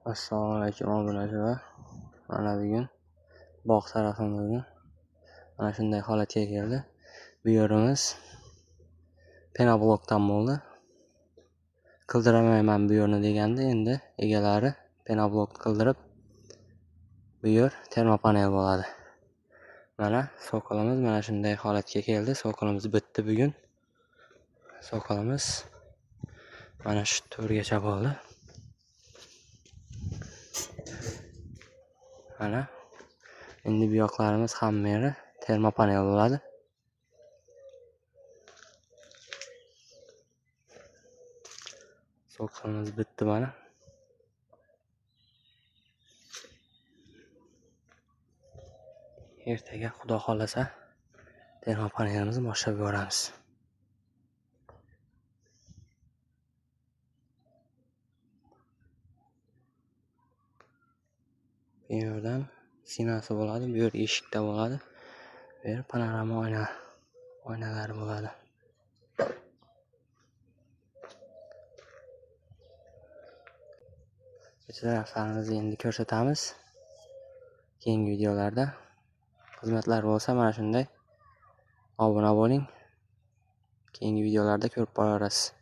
Assalomu alaykum obunachilar. Mana bugun bog' tarafimizda mana shunday holatga keldi. Bu yerimiz penoblokdan bo'ldi. Qildiramayman bu yerni deganda endi egalari penoblok qildirib bu yer termopanel bo'ladi. Mana sokolimiz mana shunday holatga keldi. Sokolimiz bitdi bugun. Sokolimiz mana shu to'rgacha bo'ldi. Mana endi bu yoqlarimiz hamma yeri termopanel bo'ladi. Sokolimiz bitdi mana. Ertaga xudo xolasa termopanelimizni boshlab yuboramiz. Bu yerdan sinasi bo'ladi, bu yer eshikda bo'ladi. Bu yer panorama oynalari bo'ladi. Ichki taraflarimizni endi ko'rsatamiz. Keyingi videolarda xizmatlar bo'lsa mana shunday obuna bo'ling. Keyingi videolarda ko'rib borasiz.